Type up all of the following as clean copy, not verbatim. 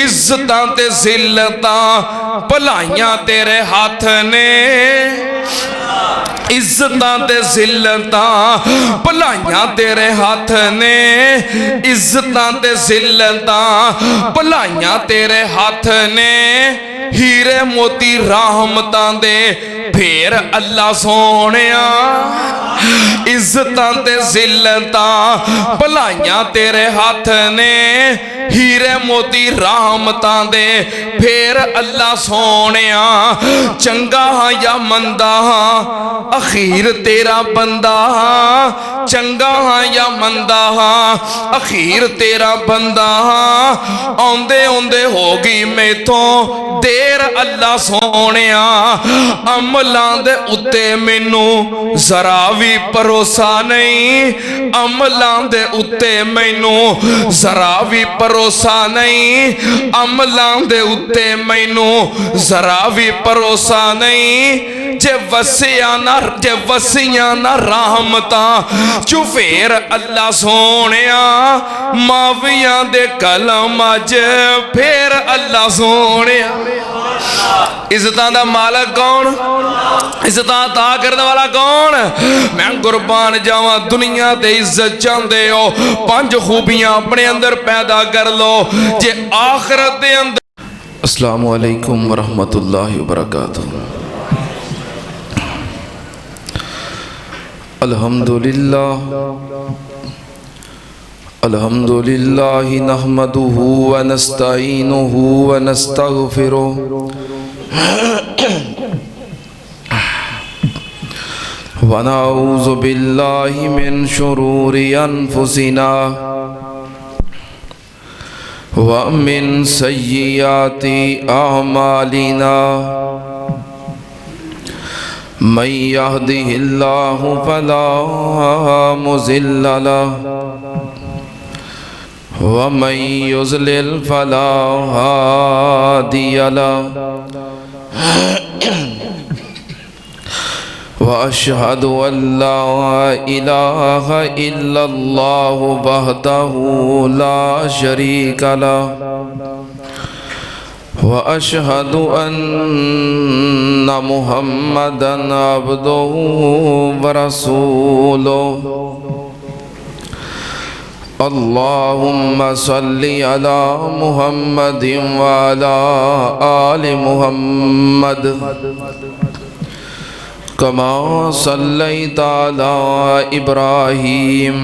इज्जतां ते जिल्लतां भलाइयां तेरे हाथ ने, इज्जतां ते जिल्लतां भलाइयां तेरे हाथ ने, इज्जतां ते जिल्लतां भलाइयां तेरे हाथ ने। हीरे मोती रहमतां दे फेर अल्लाह सोहणिया, इज्जतां ते जिल्लतां भलाइयां तेरे हाथ ने, हीरे मोती रहमतां दे फेर अल्लाह सोहणिया। चंगा हां या मंदा हां अखीर तेरा बंदा हां, चंगा हां या मंदा हां अखीर तेरा बंदा हां। आंदे आंदे हो गई मैथों देर अल्लाह सोहणिया, अमलां दे उत्ते मैनू जरा भी भरोसा नहीं, अमलां दे उत्ते मैनू जरा भी भरोसा नहीं, अमलां दे उत्ते मैनू जरा भी भरोसा नहीं। जे वसिया ना रहमतां चुफेर अल्लाह सोहणिया, मावियां दे कलम अज फेर अल्लाह सोहणिया। इज्जतां दा मालक कौन, इज्जतां अता करने वाला कौन? मैं कुर्बान जावां दुनिया ते इज्जत चाहते हो, 5 खूबियां अपने अंदर पैदा कर लो जे आखिरत दे अंदर। अस्सलामु अलैकुम वरहमतुल्लाहि वबरकातुहू। अल्हम्दुलिल्लाह अल्हम्दुलिल्लाह नहमदुहु व नस्तईनुहु व नस्तगफिरुहु व नऊज़ु बिल्लाहि मिन शुरूरि अनफुसिना व मिन सय्यिआति अअमालिना। मन यहदिहिल्लाहु फला मुज़िल्ल लहु व मन युज़लिल फला हादिय लहु। व अशहदु अल्ला इलाहा इल्लल्लाहु वहदहु ला शरीका लहु व अशहदु अन्ना मुहम्मदन अब्दुहु व रसूलुहु। अल्लाहुम्मा सल्लि अला मुहम्मदिन व अला आलि मुहम्मद कमा सल्लैता अला इब्राहीम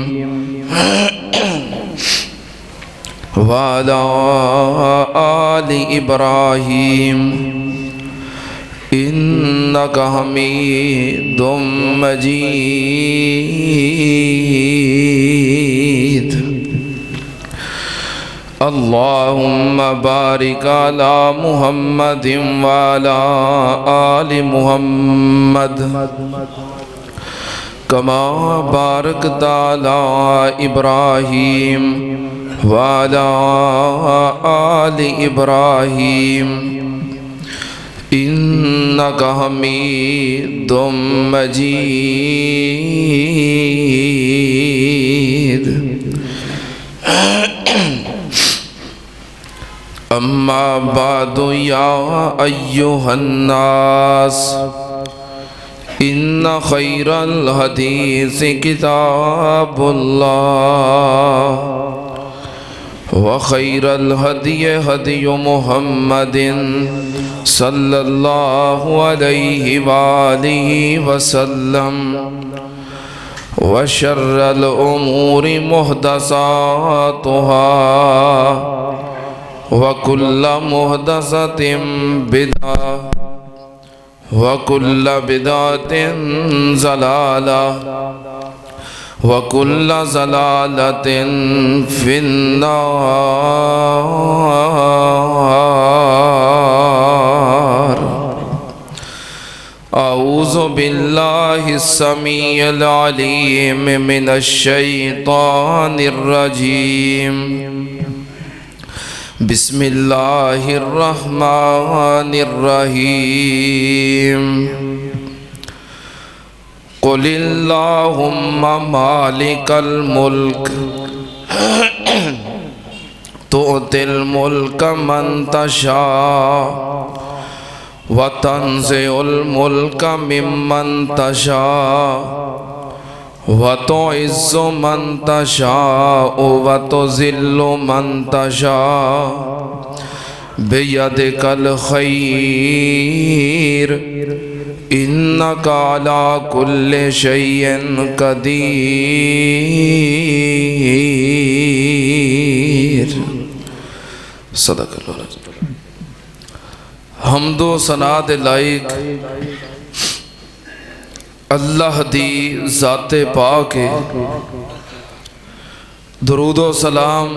व अला आलि इब्राहीम इन्नका हमीदुम मजीद। अल्लाहुम्मा बारिक अला मुहम्मदिन व अला आलि मुहम्मद कमा बारकता अला इब्राहीम व अला आलि इब्राहीम इन्नका हमीदुम मजीद। अम्मा बादु या अय्युहन्नास इन्ना खैरल हदीस किताबुल्लाह व खैरल हदी हदी मुहम्मदिन सल्लल्लाहु अलैहि वालिहि वसल्लम व शर्रल उमूरि मुहदसातुहा व कुल्ल मुहदसतिन बिदअ व कुल्ल बिदअतिन ज़लाला व कुल्ल ज़लालतिन फिन्नार। औज़ु बिल्लाहि समीइल अलीम मिनश शैतानिर रजीम। बिस्मिल्लाहिर रहमानिर रहीम। कुलिल्लाहुम्मा मालिकल मुल्क तुतिल मुल्क मन तशा व तंज़िउल मुल्क मिम्मन तशा व तुइज़्ज़ु मन तशा व तुज़िल्लु मन तशा बियदिकल खैर इन्नका अला कुल्लि शैइन कदीर। सदक़ल्लाहु अलैहि वसल्लम। हम्दो सना दे लायक अल्लाह दी ज़ाते पाक है। दुरूदो सलाम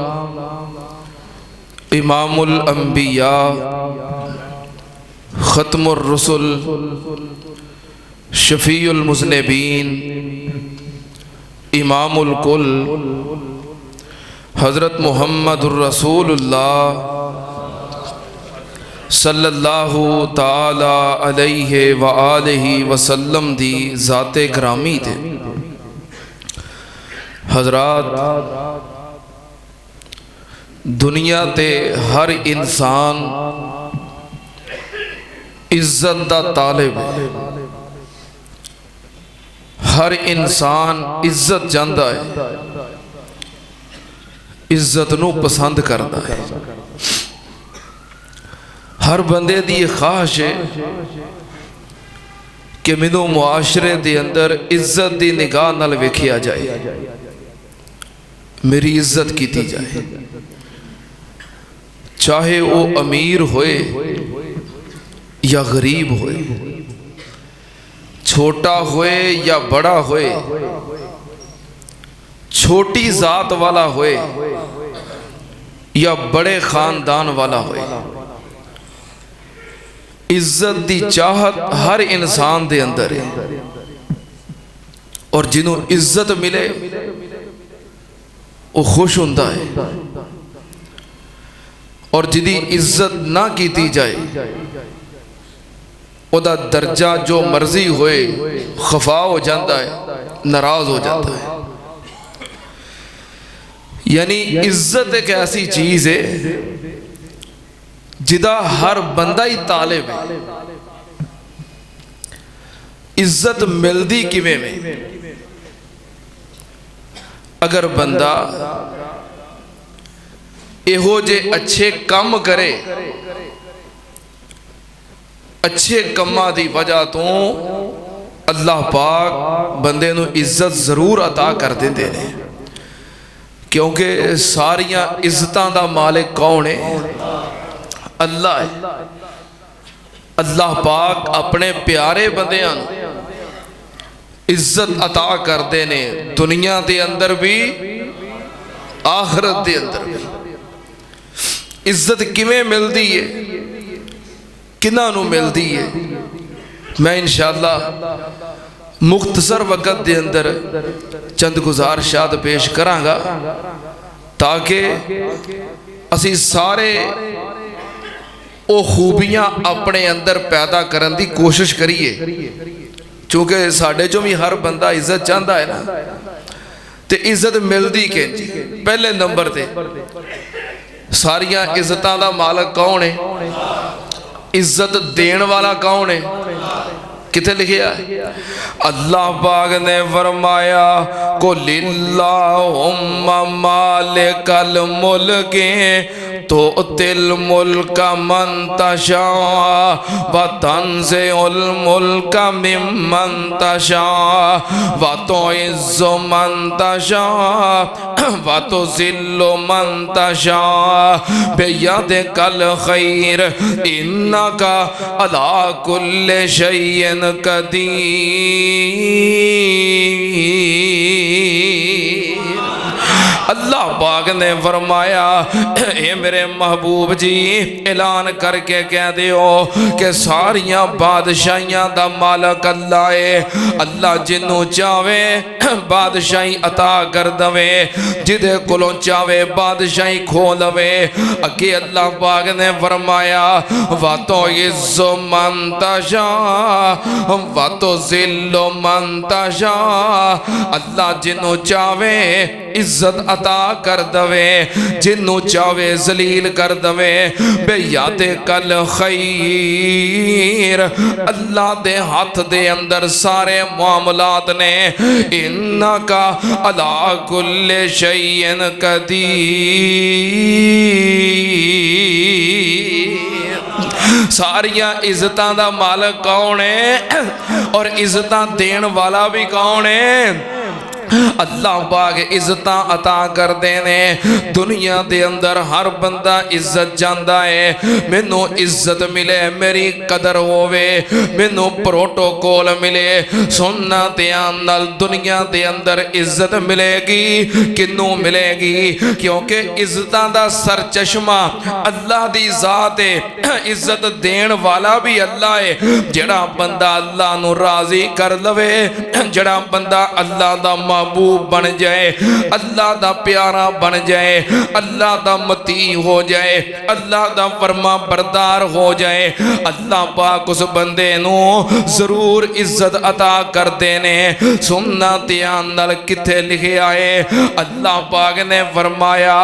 इमामुल अंबिया ख़त्मुर रसूल शफ़ीउल मुज़निबीन इमामुल कुल हज़रत मुहम्मदुर रसूलुल्लाह सल्लल्लाहु ताला अलैहि व आलिहि वसल्लम दी ज़ाते ग्रामी थे। हज़रात, दुनिया ते हर इंसान इज्जत दा तालिब है। हर इंसान इज्जत चाहता है, इज्जत नू पसंद करता है। हर बंदे दी ख्वाहिश है कि मैनू मुआशरे दे अंदर इज्जत दी निगाह नाल वेखिया जाए, मेरी इज्जत की जाए, चाहे वो अमीर होए या गरीब होए, छोटा होए या बड़ा होए, छोटी जात वाला होए या बड़े खानदान वाला होए। इज्जत दी चाहत हर इंसान दे अंदर है और जिन्हों इज्जत मिले वो खुश होता है और जिदी इज्जत ना की जाए ओदा दर्जा जो मर्जी होए खफा हो जाता है, नाराज हो जाता है। यानी इज्जत एक ऐसी चीज है जिदा हर बंदा ही तालिब है। इज्जत मिलती किवें में? अगर बंदा एहो जे अच्छे काम करे, अच्छे कम्मा दी वजह तो अल्लाह पाक बंदे नू इज्जत जरूर अता कर देंदे ने, क्योंकि सारियां इज्जतां दा मालिक कौन है? अल्लाह है। अल्लाह पाक अपने प्यारे बंदियां नू इज्जत अता करते ने, दुनिया के अंदर भी आखिरत के अंदर भी। इज्जत किवें मिलती है, किन्हां नू मिलती है? मैं इंशाअल्लाह मुख्तसर वक़्त के अंदर चंद गुजारिशात पेश करांगा ताकि असी सारे वो खूबियां अपने अंदर पैदा करने की कोशिश करिए, क्योंकि साढ़े चो भी हर बंदा इज्जत चाहता है ना। तो इज्जत मिलती कि पहले नंबर ते सारिया इज्जतां दा मालक कौन है? इज्जत देन वाला कौन है? किथे लिखिया? अल्लाह पाक ने फरमाया कुलिल्लाहुम्मा मालिकल मुल्क तुतिल मुल्क मन तशा व तंज़िउल मुल्क मिम्मन तशा व तुइज़्ज़ु मन तशा व तुज़िल्लु मन तशा बियदिकल खैर इन्नका अला कुल्लि शैइन कदीर। अल्लाह पाक ने फरमाया ए मेरे महबूब जी, ऐलान करके कह दियो कि सारियां बादशाहियां दा मालक अल्लाह है। अल्लाह जिन्नू चावे बादशाही अता कर दवे, जिदे कोलों चावे बादशाही खो लवे। अगे अल्लाह पाक ने फरमाया वा तो इज़्ज़ु मन तशा वा तो ज़िल्लु मन तशा। अल्लाह जिन्नू चावे इज्जत अता कर कर दवे, जिन्नू चावे जलील कर दवे। बेयादे कल खैर, अल्लाह दे हाथ दे अंदर सारे मामलात ने। इन्ना का अला कुल्ले शैइन कदीर। सारिया इज्जतां दा मालक कौन है और इज्जतां देण वाला भी कौन है? अल्लाह पाक इज्जत अता करते ने। दुनिया दे अंदर हर बंदा इज्जत चाहता है, मैनू इज्जत मिले, मेरी कदर होवे, मैनू प्रोटोकॉल मिले। सुनना ध्यान नाल, दुनिया दे अंदर इज्जत मिलेगी किनू मिलेगी? क्योंकि इज्जत दा सर चश्मा अल्लाह दी जात है। इज्जत देण वाला भी अल्लाह है। जेड़ा बंदा अल्लाह नू राजी कर लवे, जेड़ा बंदा अल्लाह दा महबूब बन जाए, अल्लाह दा प्यारा बन जाए, अल्लाह दा मती हो जाए, अल्लाह दा फरमा बरदार हो जाए, अल्लाह पाक उस बंदे नू जरूर इज्जत अता करते ने। सुनना ध्यान नाल, किथे लिखे आए? अल्लाह पाक ने फरमाया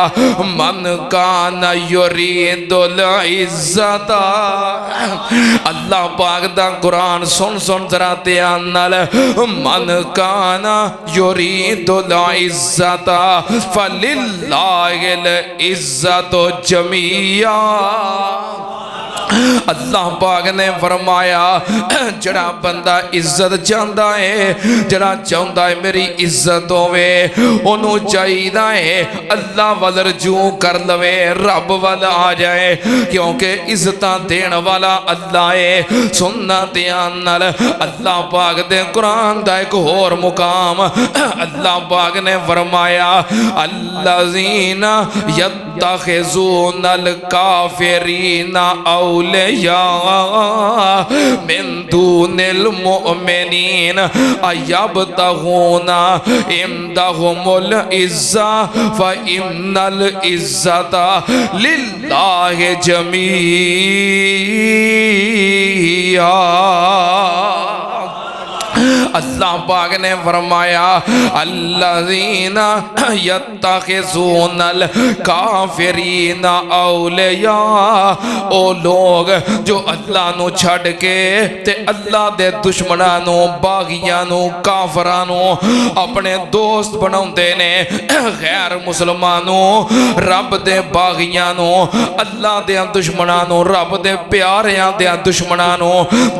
मन कान युरीदुल इज्जता। अल्लाह पाक दा कुरान सुन सुन जरा ध्यान नाल। मन काना युरीदुल इज्जता फलिल्लाहिल इज्जतु जमीया। अल्लाह पाक ने फरमाया जड़ा बंदा इज्जत चाहता है, जड़ा चाहता है मेरी इज्जत होवे, ओनू चाहिदा है अल्लाह वल रजू कर लवे, रब वल आ जाए, क्योंकि इज्जत देण वाला अल्लाह है। सुनना ध्यान नाल, अल्लाह पाक दे कुरान दा एक होर मुकाम अल्लाह पाक ने फरमाया अल्लज़ीना यत्तखिज़ूनल काफिरीना औलिया मिन दूनिल मुमिनीन अयब्तगूना इंदहुमुल इज़्ज़ा फ इन्नल इज़्ज़ता लिल्लाहि जमीआ। अल्लाह पाक ने फरमाया अल्लज़ीना यत्तखिज़ूनल काफिरीना औलिया, ओ लोग जो अल्लाह नू छड़ के ते अल्लाह दे दुश्मनां नू, बागियां नू, काफरां नू अपने दोस्त बनाउंदे ने। गैर मुसलमानों रब दे बागियां नू, अल्लाह दे दुश्मनां नू, रब दे प्यारियां दे दुश्मनां नू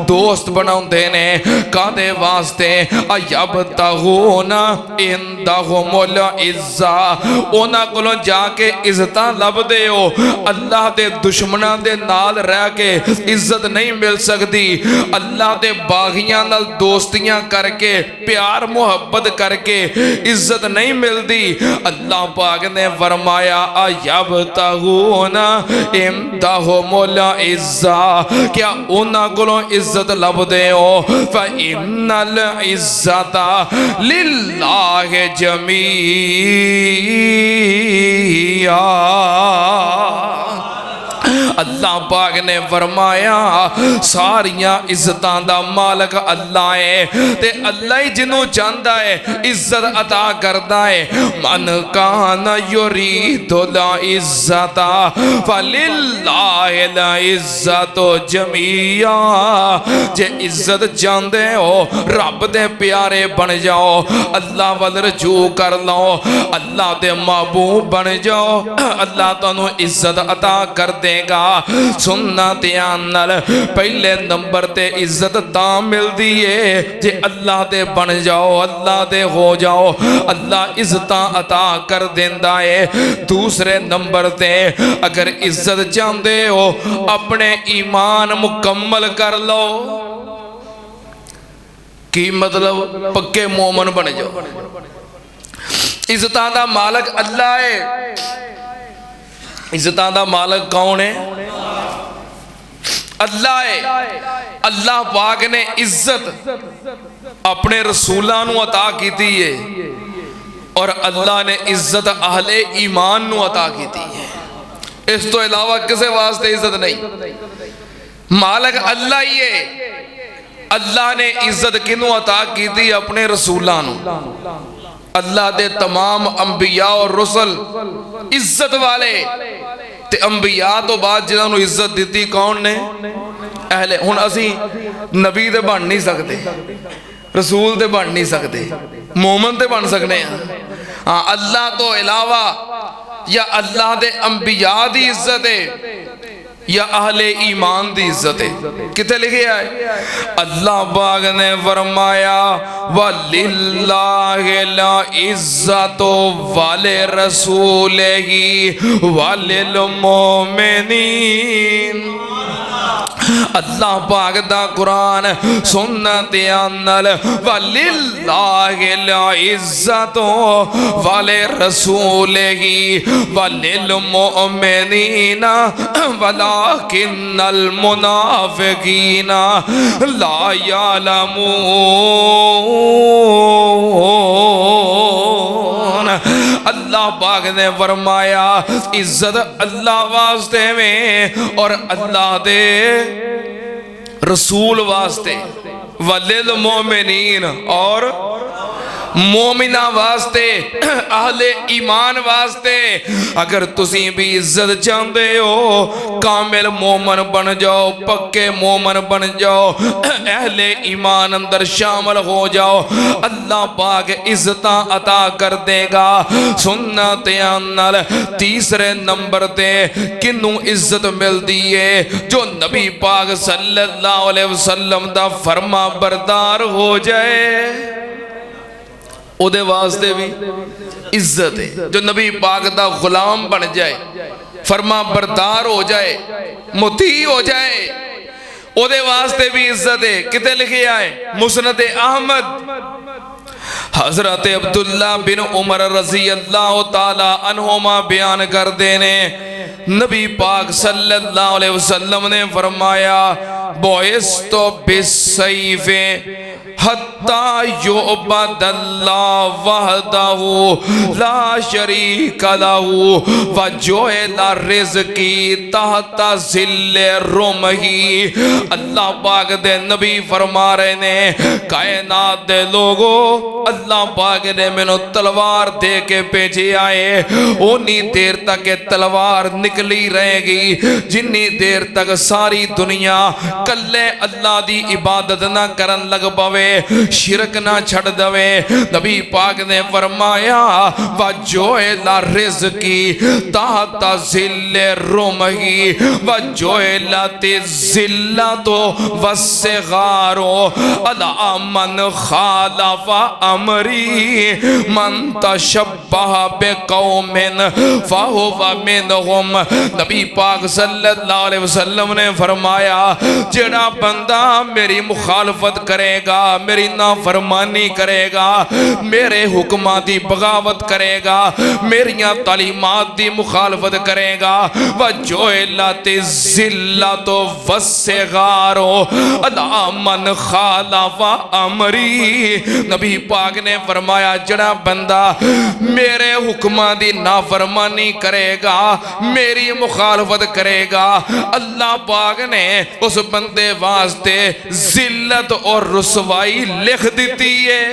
दोस्त बनाउंदे ने। कादे वास्ते? अयब्तगूना इंदहुमुल इज़्ज़ा, उन्हां कोलों जाके इज्जतां लभदे हो। अल्लाह दे दुश्मनां दे नाल रह के इज्जत नहीं मिल सकती। अल्लाह दे बागियां नाल दोस्तियां करके, प्यार मुहब्बत करके इज्जत नहीं मिलती। अल्लाह पाक ने फरमाया अयब्तगूना इंदहुमुल इज़्ज़ा, क्या उन्हां कोलों इज्जत लभदे हो? फ इन्नल इज़्ज़ता लिल्लाहि जमीआ। अल्लाह पाक ने फरमाया सारिया इज्जतां दा मालक अल्लाह है, ते अल्लाह ही जिन्हों चाहता है इज्जत अता करता है। मन कान युरीदुल इज़्ज़ता फलिल्लाहिल इज़्ज़तु जमीआ। जे इज्जत चाहते हो रब दे प्यारे बन जाओ, अल्लाह वल रजू कर लो, अल्लाह दे महबूब बन जाओ, अल्लाह तुहानू इज्जत अता कर देगा। सुनना ध्यान नाल, पहले नंबर ते इज्जत तां मिलदी है जे अल्लाह दे बन जाओ, अल्लाह दे हो जाओ, अल्लाह इज्जत अता कर देंदा है। दूसरे नंबर ते अगर इज्जत चाहते हो अपने ईमान मुकम्मल कर लो। की मतलब? पक्के मोमन बन जाओ। इज्जत दा मालक अल्लाह है। इज्जत दा मालक कौन है? अल्लाह है। अल्लाह पाक ने इज्जत अपने रसूलां नू अता की है और अल्लाह ने इज्जत अहले ईमान नू अता की है। इस तो इलावा किसी वास्ते इज्जत नहीं। मालक अल्लाह ही है। अल्लाह ने इज्जत किनू अता की? अपने रसूलां नू। अल्लाह दे तमाम अंबिया और रुसल इज्जत वाले, ते अंबिया तो बाद जिन्होंने इज्जत दी कौन ने? अहले। हुण असी नबी ते बन नहीं सकते, रसूल ते बन नहीं सकते, मोमन ते बन सकते हैं। हाँ, अल्लाह तो इलावा या अल्लाह दे अंबिया दी इज्जत है या अहले ईमान दी इज्जत है। किथे लिखे है? अल्लाह पाक ने फरमाया वलिल्लाहि ला इज्जतो वाले रसूल ही वालिल मोमिनीन। अल्लाह पाक दा कुरान सुन्नत अनल वलिल्लाहि ला इज्जतो वाले रसूल ही वालिल मोमिनीन वलाकिन्नल मुनाफिकीन ला यालमून। अल्लाह पाक ने फरमाया इज्जत अल्लाह वास्ते में और अल्लाह दे रसूल वास्ते, वलिल मोमिनीन और मोमिना वास्ते, अहले ईमान वास्ते। अगर तुसी भी इज्जत चाहते हो, कामिल मोमन बन जाओ, पक्के मोमन बन जाओ, अहले ईमान अंदर शामिल हो जाओ, अल्लाह पाक इज्जत अता कर देगा। सुन्नत अनल तीसरे नंबर ते किन्नू इज्जत मिलती है? जो नबी पाक सल्लल्लाहु अलैहि वसल्लम दा फरमा बरदार हो जाए, ओदे वास्ते भी इज्जत है। जो नबी पाक दा गुलाम बन जाए, फरमा बरदार हो जाए, मुती हो जाए, ओदे वास्ते भी इज्जत है। किते लिखे आए? मुस्नद अहमद हजरत अब्दुल्ला बिन उमर रजी अल्लाह ताला अन्हुमा बयान कर देने, नबी पाक सल्लल्लाहु अलैहि वसल्लम ने फरमाया बोइस्तो बिस्सैफे हत्ता युबदल्लाह वहदहू ला शरीका लहू व जुइला रिज़्की तहता ज़िल्ले रुमही। अल्लाह पाक दे नबी फरमा रहे ने, कायनात दे लोगो, अल्लाह पाक ने मैनू तलवार दे के भेजे आए, उन्नी देर तक तलवार निकली रहेगी जिन्नी देर तक सारी दुनिया कल्ले अल्लाह दी इबादत ना करन लग पवे, शिरक ना छड़ दवे। नबी पाक ने फरमाया वजोएला रिज़्की ताहता ज़िल्ले रुमही वजोएला ज़िल्लतो वस्सिगारो अला मन खालफा अमरी मन तशब्बह बिकौमिन फहुवा मिनहुम। नबी पाक सल्लल्लाहु अलैहि वसल्लम ने फरमाया जेड़ा बंदा मेरी मुखालफत करेगा, मेरी नाफरमानी करेगा, मेरे हुक्मां दी बगावत करेगा, मेरियां तालीमात दी मुखालफत करेगा, वजोइलत ज़िल्लतो वस्सिगारो अला मन खालफा अमरी। नबी पाक ने फरमाया जड़ा बंदा मेरे हुक्मां दी नाफरमानी करेगा, मेरी मुखालफत करेगा, अल्लाह पाक ने उस बंदे वास्ते जिल्लत और रुसवाई लिख दी है।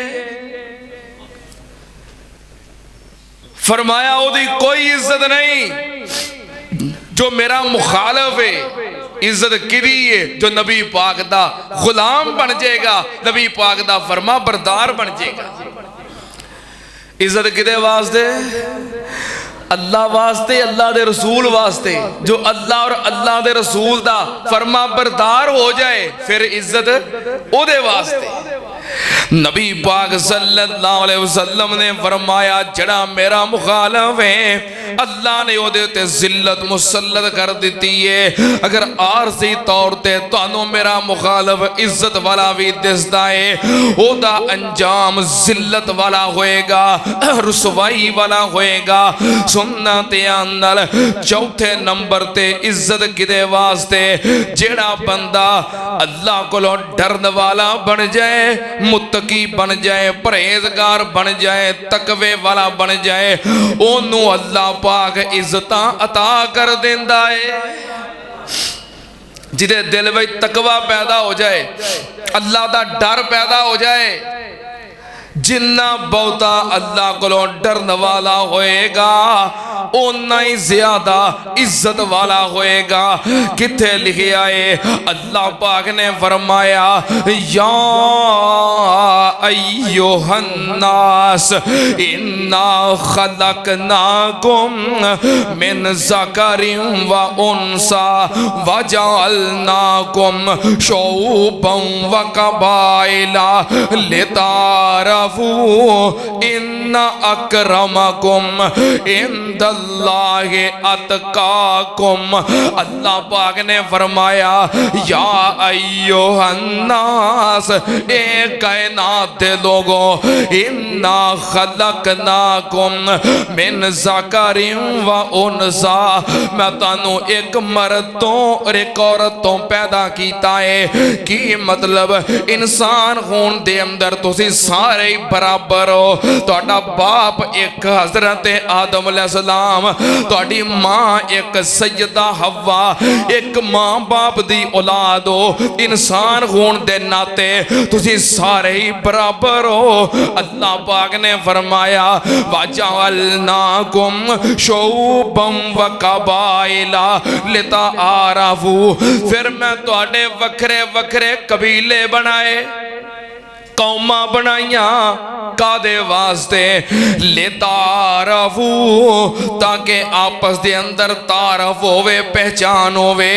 फरमाया ओदी कोई इज्जत नहीं जो मेरा मुखालफ है। इज्जत किदी है? जो नबी पाक दा गुलाम बन जाएगा, नबी पाक दा फरमा बरदार बन जाएगा। इज्जत किदे वास्ते? अल्लाह वास्ते, अल्लाह दे रसूल वास्ते। जो अल्लाह और अल्लाह दे रसूल दा फरमा बरदार हो जाए फिर इज्जत ओदे वास्ते। नबी पाक सल्लल्लाहु अलैहि वसल्लम ने फरमाया जड़ा मेरा मुखालफ है अल्लाह ने ओदे ते जिल्लत मुसल्लत कर दी है। अगर आरजी तौर ते तानू मेरा मुखालफ इज्जत वाला भी दिसदा है, ओदा अंजाम जिल्लत वाला होएगा, रुसवाई वाला होएगा। सुन्नत अनल चौथे नंबर ते इज्जत किदे वास्ते? जेड़ा बंदा अल्लाह कोलों डरन वाला बन जाए, मुत्तकी बन जाए, परहेजगार बन जाए, तकवे वाला बन जाए, ओनू अल्लाह पाक इज्जत अता कर देंदा है। जिदे दिल में तकवा पैदा हो जाए, अल्लाह दा डर पैदा हो जाए, जिन्ना बहुता अल्लाह कोलों डरन वाला होएगा उन्ना ही ज्यादा इज्जत वाला होएगा। किथे लिखा है अल्लाह पाक ने फरमाया या अय्युहन्नास इन्ना खलकनाकुम मिन ज़करिन व उन्सा व जअलनाकुम शुअबन व कबाइला लितारफू इन्ना अकरमकुम इंदल्लाहि अतकाकुम। अल्लाह पाक ने फरमाया या अय्युहन्नास ए कायनात के लोगों इन्ना खलकनाकुम मिन ज़करिन व उन्सा मैं तानू एक मर्द तो और एक औरत तो पैदा कीता है। की मतलब इंसान होने दे अंदर तुसी सारे ही बराबर हो। तुहाडा बाप एक हजरत आदम अलैहिस्सलाम, तुहाडी मां एक सैयदा हवा, एक मां बाप दी औलाद हो। इंसान होने दे नाते तुसी सारे ही बराबर हो। अल्लाह पाक ने फरमाया वजअलनाकुम शुअबन व कबाइला लिताआरफू, फिर मैं तुहाडे वखरे वखरे कबीले बनाए, कौमा बनाइया कादे वास्ते लितारफू, ताकि आपस दे अंदर तारफ होवे, पहचान होवे।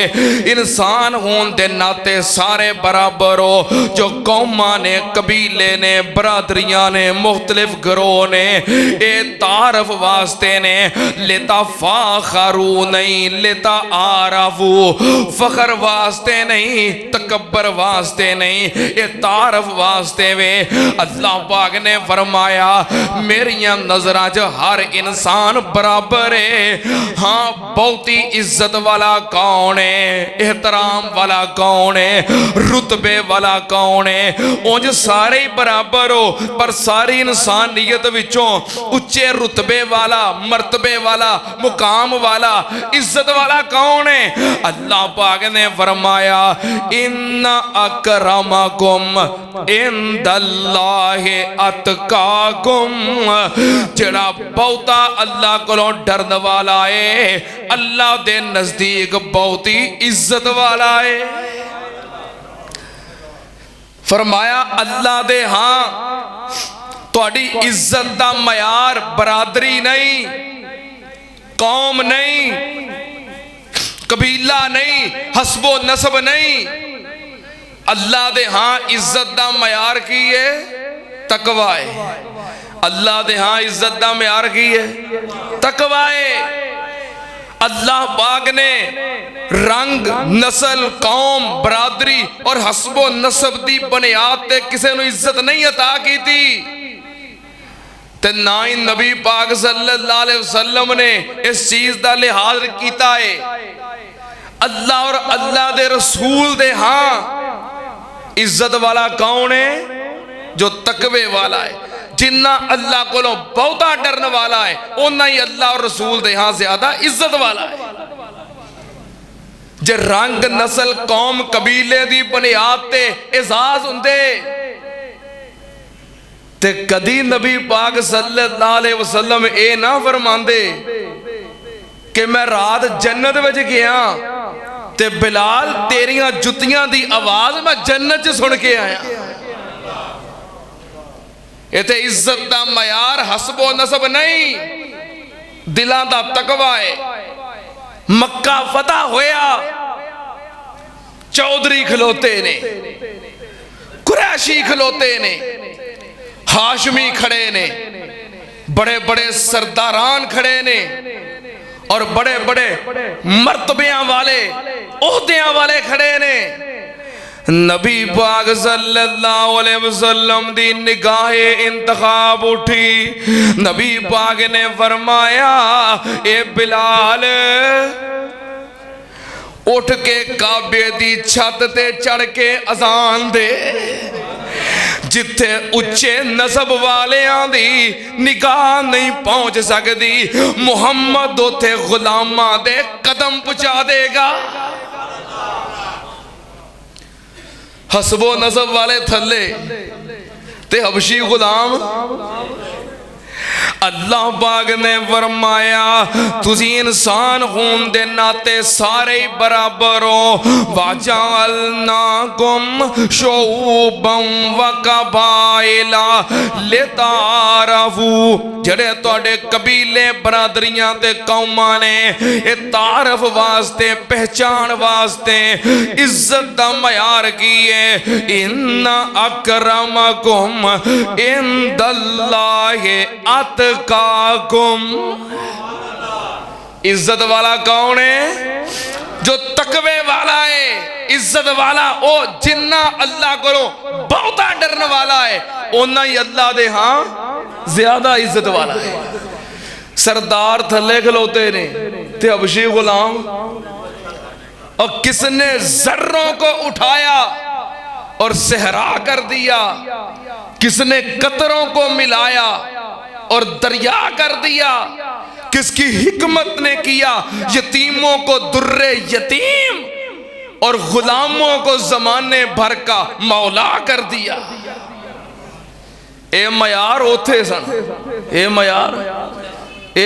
इंसान होने दे नाते सारे बराबर हो। जो कौमा ने, कबीले ने, बरादरियां ने, मुख्तलिफ ग्रोह ने, ये तारफ वास्ते ने। लिता फाखरू नहीं, लिता आरफू, फखर वास्ते नहीं, तकब्बर वास्ते नहीं, ये तारफ वास्ते वे। अल्लाह पाक ने फरमाया मेरिया नजरां च हर इंसान बराबर है। हाँ, बहुती इज्जत वाला कौन है, एहतराम वाला कौन है, रुतबे वाला कौन है? उंज सारे ही बराबर हो, पर सारी इंसानियत विचों उच्चे रुतबे वाला, मर्तबे वाला, मुकाम वाला, इज्जत वाला कौन है? अल्लाह पाक ने फरमाया इन्ना अकरमकुम इंदल्लाहि अतकाकुम, जेड़ा बहुता अल्लाह कोलों डरन वाला है, अल्लाह दे नजदीक बहुती इज्जत वाला है। फरमाया अल्लाह दे हां तुहाडी इज्जत दा मयार बरादरी नहीं, कौम नहीं, कबीला नहीं, हस्बो नसब नहीं। अल्लाह दे हां इज्जत दा मयार की है? तकवा है। अल्लाह दे हां इज्जत दा मयार की है? तकवा है। अल्लाह पाक ने रंग, नस्ल, कौम, बरादरी और हस्बो नसब दी बुनियाद ते किसी नूं इज्जत नहीं अता की थी, ते ना ही नबी पाक सल्लल्लाहु अलैहि वसल्लम ने इस चीज का लिहाज किया है। अल्लाह और अल्लाह दे रसूल दे हां इज्जत वाला कौन है? जो तकवे वाला है। जिन्ना अल्लाह को बहुता डरने वाला है उन्ना ही अल्लाह और रसूल दे हां ज्यादा इज्जत वाला है। जे रंग, नस्ल, कौम, कबीले दी बुनियाद ते एजाज हुंदे ते कदी नबी पाक सल्लल्लाहु अलैहि वसल्लम ए ना फरमांदे कि मैं रात जन्नत विच गया ते बिलाल तेरियां जुतियां दी आवाज मैं जन्नत च सुन के आया। इत्थे इज्जत दा मयार हसबो नसब नहीं, दिलां दा तकवा है। मक्का फतह होया, चौधरी खलोते ने, कुरैशी खलोते ने, हाशमी खड़े ने, बड़े बड़े सरदारान खड़े ने और बड़े बड़े मर्तबियां वाले, ओहदियां वाले खड़े ने। नबी पाक सल्लल्लाहु अलैहि वसल्लम दी निगाहे इंतखाब उठी। नबी पाक ने फरमाया ए बिलाल उठ के काबे दी छत ते चढ़ के अजान दे। जिथे उच्चे नसब वालियां दी निगाह नहीं पहुंच सकती, मुहम्मद उथे गुलामां दे कदम पहुंचा देगा। हसबो नसब वाले थले, ते हबशी गुलाम। अल्लाह पाक ने फरमाया तुसी इंसान होने दे नाते सारे ही बराबर हो। वजअलनाकुम शुअबन व कबाइला लितारफू, जेड़े तुहाडे कबीले बरादरियां ते कौमां ने ये तारफ वास्ते पहचान वास्ते इज्जत दा मयार की है। इन्ना अकरमकुम इंदल्लाहि अतकाकुम। इज्जत वाला कौन है? जो तकवे वाला है। इज्जत वाला ओ जिन्ना अल्लाह को बहुता डरने वाला है ओना ही अल्लाह दे हां ज्यादा इज्जत वाला है। सरदार थले खलोते ने ते हबशी गुलाम, और किसने जर्रों को उठाया और सहरा कर दिया, किसने कतरों को मिलाया और दरिया कर दिया, किसकी हिकमत ने किया यतीमों को दुर्रे यतीम और गुलामों को जमाने भर का मौला कर दिया। ए मयार ओथे सन, ए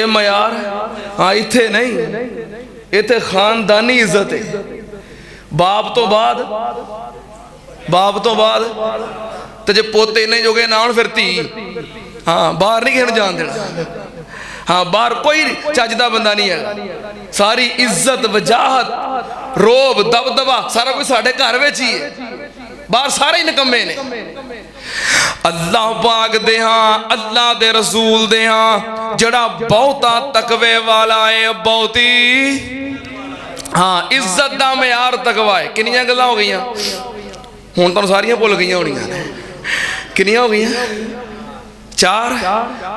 मयार हाँ इथे नहीं, इथे खानदानी इज्जत है। बाप तो बाद तो जे पोते इन्ने जोगे ना फिर धी हाँ बाहर नहीं किसी जान देना। हाँ बाहर कोई चजदा बंदा नहीं है। सारी इज्जत वजाहत रोब दबदबा सारा कुछ साढ़े घर में ही है, बाहर सारे ही निकम्मे ने। अल्लाह पाक दे हाँ अल्लाह दे रसूल दे हाँ जड़ा बहुता तकवे वाला है, बहुती हाँ इज्जत दा मयार तकवा है। किनियां गल्लां हो गई हुण तुहानूं सारियां भुल गई होणियां ने। किनियां हो गई? 4।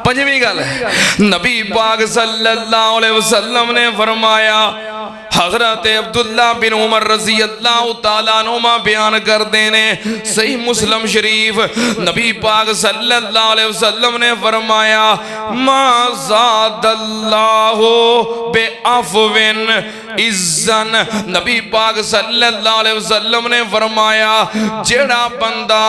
पंजवीं गल है नबी पाक सल्लल्लाहु अलैहि वसल्लम ने फरमाया, हजरत अब्दुल्ला बिन उमर रजी अल्लाह तआला अन्हुमा बयान करते ने सही मुस्लिम शरीफ, नबी पाक सल्लल्लाहु अलैहि वसल्लम ने फरमाया मा ज़ादल्लाहु बिअफ़विन इज़्ज़न। नबी पाक सल्लल्लाहु अलैहि वसल्लम ने फरमाया जेड़ा बंदा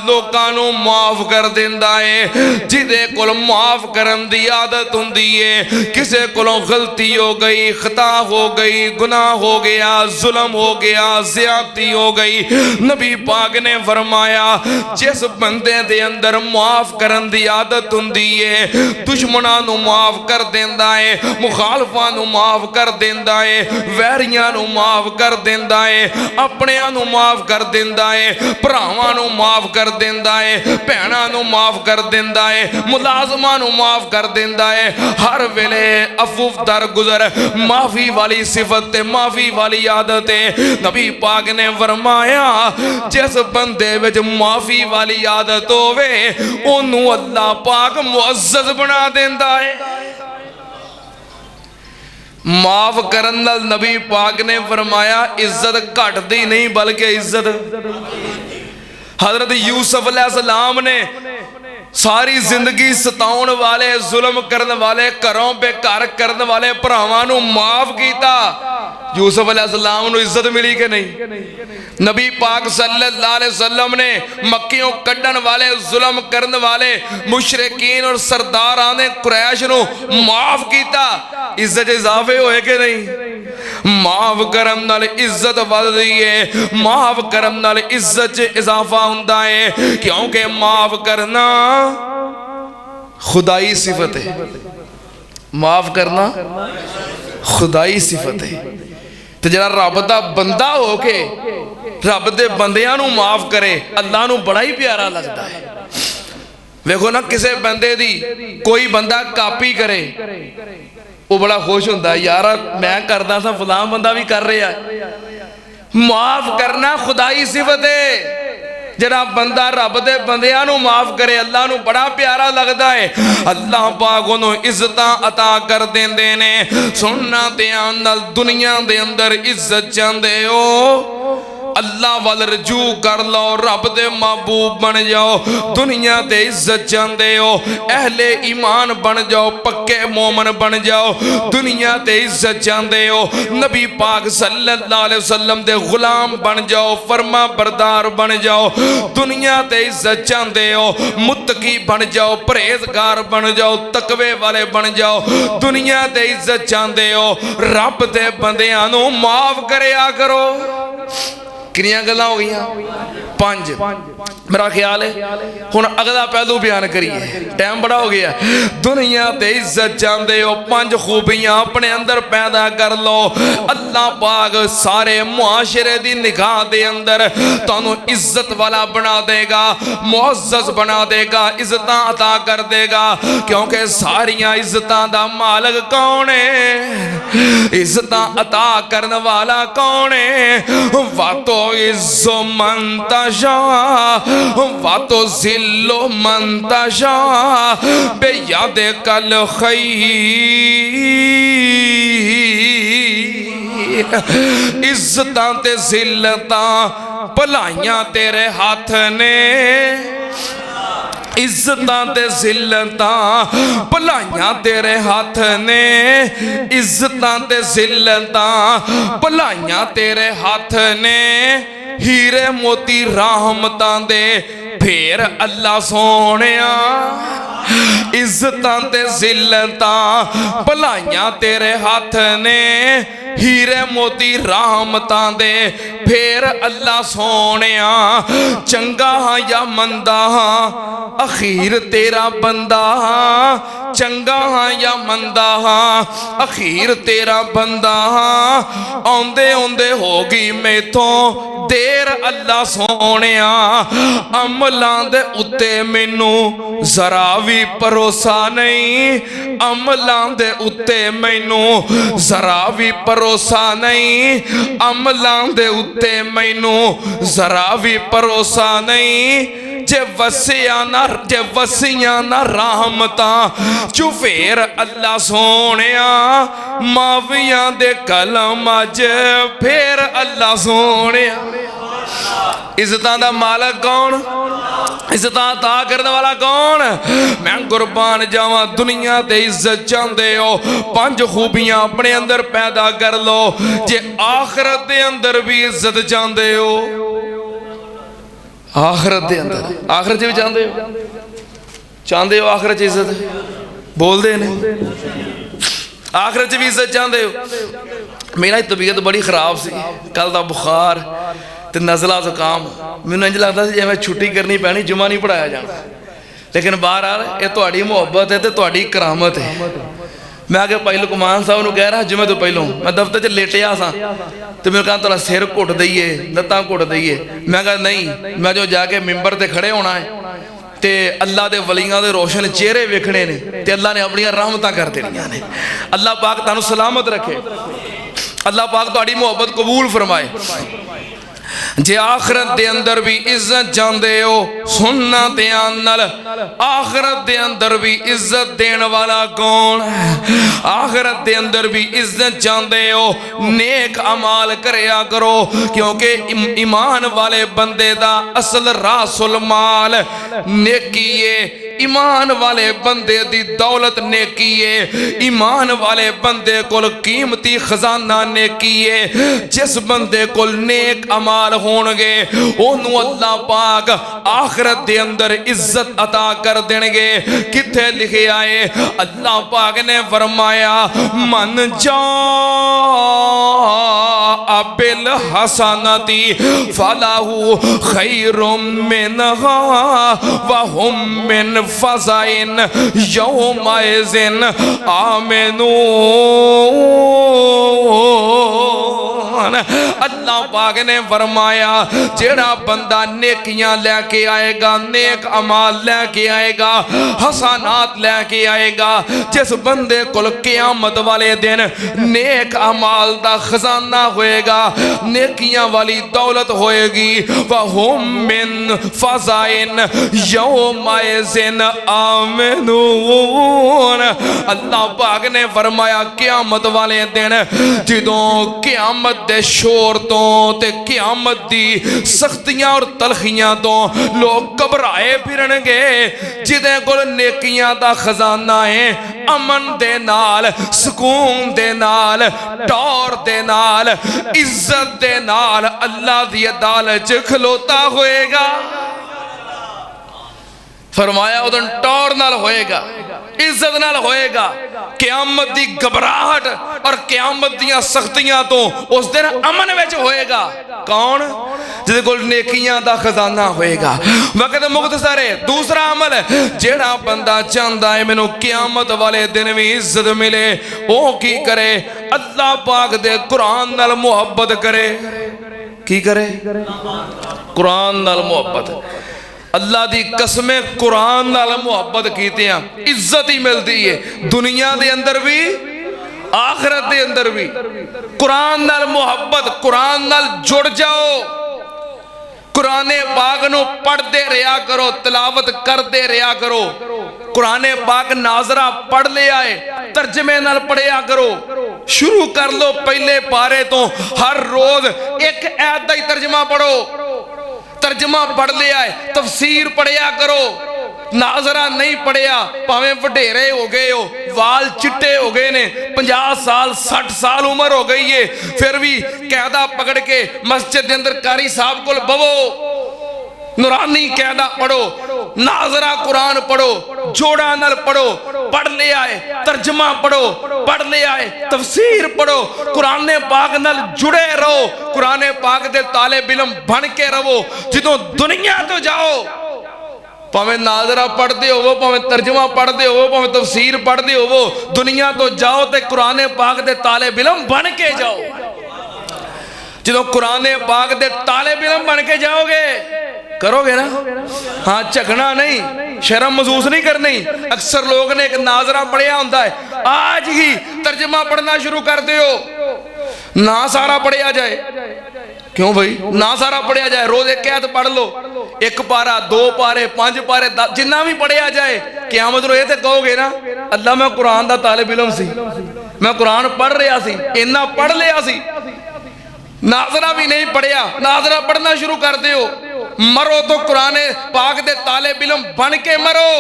लोकां नूं माफ कर दिंदा है, जिदे कोल माफ करन दी आदत हुंदी है, किसे कोलों गलती हो गई, खता हो गई, गुनाह हो गया, जुल्म हो गया, ज़्यादती हो गई, नबी पाक ने फरमाया जिस बंदे दे अंदर माफ करन दी आदत हुंदी है, दुश्मनां नूं माफ कर देंदा है, मुखालफां नूं माफ कर देंदा है, वैरियां नूं माफ कर देंदा है, अपनियां नूं माफ कर देंदा है, भरावां नूं माफ कर देंदा है, भैणां नूं माफ कर देंदा है, मुलाजमां नूं माफ कर देंदा है। हर वेले अफू दरगुजर माफी वाली सिफत ते माफी वाली आदत है। नबी पाक ने फरमाया जिस बंदे विच माफी वाली आदत होवे ओनू अल्लाह पाक मुअज़्ज़ज़ बना देंदा है। माफ करन नाल नबी पाक ने फरमाया इज्जत घटदी नहीं बल्कि इज्जत। हजरत यूसुफ अलैहिस्सलाम ने सारी जिंदगी सताउण वाले, जुल्म करने वाले, घरों बेघर करने वाले भरावां नूं माफ कीता। यूसुफ अलैहिस्सलाम नूं इज्जत मिली कि नहीं? नबी पाक सल्लल्लाहु अलैहि वसल्लम ने मक्कियों कड्डण वाले, जुल्म करने वाले मुशरिकीन और सरदारां ने कुरैश नूं माफ कीता। इज्जत इजाफे होए कि नहीं? माफ करन नाल इज्जत वधदी है, माफ करन नाल इज्जत च इजाफा हुंदा है, क्योंकि माफ करना खुदाई सिफत है। माफ करना खुदाई सिफत है। तो जरा रब दा बंदा हो के रब दे बंदियां नूं माफ करे अल्लाह नूं बड़ा ही प्यारा लगता है। वेखो ना किसी बंदे दी कोई बंदा कापी करे वो बड़ा खुश होंदा, यार मैं करदा सा फलां बंदा भी कर रहा है। माफ करना खुदाई सिफत है। जरा बंदा रब दे बंदियां नूं माफ करे अल्लाह नूं बड़ा प्यारा लगता है। अल्लाह पाक उन्हों इज्जतां अता कर देंदे ने। सुनना ध्यान नाल दुनिया दे अंदर इज्जत चाहते हो अल्लाह वाल रजू कर लो, रब दे महबूब बन जाओ, दुनिया ते इज्जत चाहते हो, अहले ईमान बन जाओ, पक्के मोमन बन जाओ, दुनिया ते इज्जत चाहते हो, नबी पाक सल्लल्लाहु अलैहि वसल्लम दे गुलाम बन जाओ, फरमा बरदार बन जाओ, दुनिया ते इज्जत चाहते हो, मुत्तकी बन जाओ, परहेजगार बन जाओ, तकवे वाले बन जाओ, दुनिया ते इज्जत चाहते हो, रब दे बंदियां नूं माफ करया करो। कितनियां गल्लां हो गईयां? 5। मेरा ख्याल है हुण अगला पहलू बयान करिए, टाइम बड़ा हो गया। दुनिया ते इज्जत चाहते हो, 5 खूबियां अपने अंदर पैदा कर लो, अल्लाह पाक सारे मुआशरे दी निगाह दे अंदर तुहानू इज्जत वाला बना देगा, मुअज़्ज़ज़ बना देगा, इज्जतां अता कर देगा, क्योंकि सारियां इज्जतां दा मालिक कौन है? इज्जतां अता करने वाला कौन है? वातो इज्जो मंतशा वातो जिल्लो मंतशा बेयाद कल खैर। इज्जतां ते जिल्लतां भलाइयां तेरे हाथ ने, इज्जतां ते जिल्लतां भलाइयां तेरे हाथ ने, इज्जतां ते जिल्लतां भलाइयां तेरे हाथ ने, हीरे मोती रहमतां दे फेर अल्लाह सोहणिया, इज्जतां ते जिल्लतां भलाइयां तेरे हाथ ने, हीरे मोती रहमतां दे फेर अल्लाह सोहणिया, चंगा हां या मंदा हां अखीर तेरा बंदा हां, चंगा हां या मंदा हां अखीर तेरा बंदा हां, आउंदे आउंदे हो गई मैथों देर अल्लाह सोहणिया, अमलां दे उत्ते मैनू जरा भी भरोसा नहीं, अमलां दे उत्ते मैनू जरा भी भरोसा नहीं, अमलां दे उत्ते मैनू जरा भी भरोसा नहीं, जे वसिया ना रहमतां चुफेर अल्लाह सोहणिया, मावियां दे कलम अज फेर अल्लाह सोहणिया। इज्जतां दा मालिक कौन? इज्जतां अता करने वाला कौन? मैं कुर्बान जावां, दुनिया ते इज्जत चाहते हो, 5 खूबियां अपने अंदर पैदा कर लो, जे आखिरत दे अंदर भी इज्जत चाहते हो, आखिरत दे अंदर, आखिरत भी चाहते हो आखिरत इज्जत बोलते ने, आखिरत भी इज्जत चाहते हो। मेरा तबीयत बड़ी खराब सी, कल का बुखार ते नज़ला जुकाम, मैनूं इंज लगदा सी जिवें छुट्टी करनी पैनी, जुमा नहीं पढ़ाया जाना, लेकिन बहरहाल ये तुहाडी मुहब्बत है तो तुहाडी करामत है। मैं आगे भाई लुकमान साहब नूं कह रहा जुमे तो पहलों मैं दफ्तर च लेटिया सा, तो मैं कहा थोड़ा सिर घुट दईए, लत्तां घुट दईए, मैं कहा नहीं, मैं जो जाके मिंबर ते खड़े होना है ते अल्लाह दे वलियां दे रोशन चेहरे वेखने ने, ते अल्लाह ने अपनियां रहमतां कर देनियां ने। अल्लाह पाक तुहानूं सलामत रखे, अल्लाह पाक तुहाडी मुहब्बत कबूल फरमाए। जे आखिरत दे अंदर भी इज्जत चाहते हो, सुनना ध्यान नाल, आखिरत दे अंदर भी इज्जत देने वाला कौन है? आखिरत दे अंदर भी इज्जत चाहते हो, नेक अमाल करया करो, क्योंकि ईमान वाले बंदे दा असल रासुल माल नेकी है, ईमान वाले बंदे दी दौलत नेकी है, ईमान वाले बंदे कोल कीमती खजाना नेकी है। जिस बंदे कोल नेक अमाल होणगे ओनू अल्लाह पाक आखिरत दे अंदर इज्जत अता कर देणगे। किथे लिखे आए, अल्लाह पाक ने फरमाया मन जा बिल हसनती फलाहु खैरुम मिनहा व हुम मिन फज़ाइन यौमइज़िन आमिनून। अल्लाह पाक ने फरमाया जेड़ा बंदा नेकियां लेके आएगा, नेक अमाल लेके आएगा, हसनात लेके आएगा, जिस बंदे कोल क़यामत वाले दिन नेक अमाल दा खजाना होएगा, नेकियां वाली दौलत होएगी, वहुम मिन फज़ाइन यौमइज़िन आमिनून। अल्लाह पाक ने फरमाया क़यामत वाले दिन जदों क़यामत दे शोर तो ते क़यामत दी सख्तियां और तलखियां तो लोग घबराए फिरनगे। जिदे कोल नेकियां दा खजाना है, अमन दे नाल, सुकून दे नाल, टौर दे नाल, इज्जत दे नाल अल्लाह दी अदालत च खलोता होएगा। फरमाया उदन टौर नाल होएगा, इज्जत नाल होएगा। क़यामत दी घबराहट और क़यामत दियां सख्तियां तो उस दिन अमन विच होएगा। कौन? जिहदे कोल नेकियां दा खजाना होएगा। वक्त मुख्तसर है। दूसरा अमल जेड़ा बंदा चाहता है मैनू क़यामत वाले दिन भी इज्जत मिले, वो की करे? अल्लाह पाक दे कुरान नाल मुहब्बत करे। की करे? कुरान नाल मुहब्बत। अल्लाह दी कसमे कुरान नाल मुहब्बत कीते इज्जत ही मिलती है, दुनिया दे अंदर भी आखिरत दे अंदर भी। कुरान नाल मुहब्बत, कुरान नाल जुड़ जाओ। कुराने पाक नू पढ़ते रहा करो, तिलावत करते रहा करो। कुराने पाक नाजरा पढ़ लिया है, तर्जमे नाल पढ़िया करो। शुरू कर लो पहले पारे तो, हर रोज एक आयत दा ही तर्जमा पढ़ो। तर्जमा पढ़ लिया है, तफसीर पढ़िया करो। नाजरा नहीं पढ़िया, भावें वडेरे हो गए हो, वाल चिट्टे हो गए ने, 50 साल 60 साल उम्र हो गई है, फिर भी कैदा पकड़ के मस्जिद के अंदर कारी साहब को बवो, नूरानी कैदा पढ़ो, नाजरा कुरान पढ़ो, जोड़ा नल पढ़ो। पढ़ लिया है, तर्जमा पढ़ो, पढ़ लिया है, तफसीर पढ़ो। कुरान पाक नल जुड़े रहो, कुरान पाक दे ताले बिलम बन के रहो। जो दुनिया तो जाओ, भावें नाजरा पढ़ते हो, भावें तर्जमा पढ़ते हो, भावें तफसीर पढ़ते हो, दुनिया तो जाओ तो कुरान पाक दे ताले बिलम बन के जाओ। जो कुरान पाक दे ताले बिलम बन के जाओगे, करोगे ना? हाँ, झगना नहीं, शर्म महसूस नहीं करनी। अक्सर लोग ने एक नाजरा पढ़िया होता है, आज ही तर्जमा पढ़ना शुरू कर दो, ना सारा पढ़िया जाए। क्यों भाई? ना सारा पढ़िया जाए, रोज एक आयत पढ़ लो, एक पारा, 2 पारे, 5 पारे, जिन्ना भी पढ़िया जाए। क़यामत नूं ये ते कहोगे ना, अल्लाह मैं कुरान दा तालिब इल्म सी, मैं कुरान पढ़ रहा सी, इन्ना पढ़ लिया सी, नाजरा भी नहीं पढ़िया। नाजरा पढ़ना शुरू कर दो, मरो तो कुरान पाक दे ताले बिलम बन के मरो।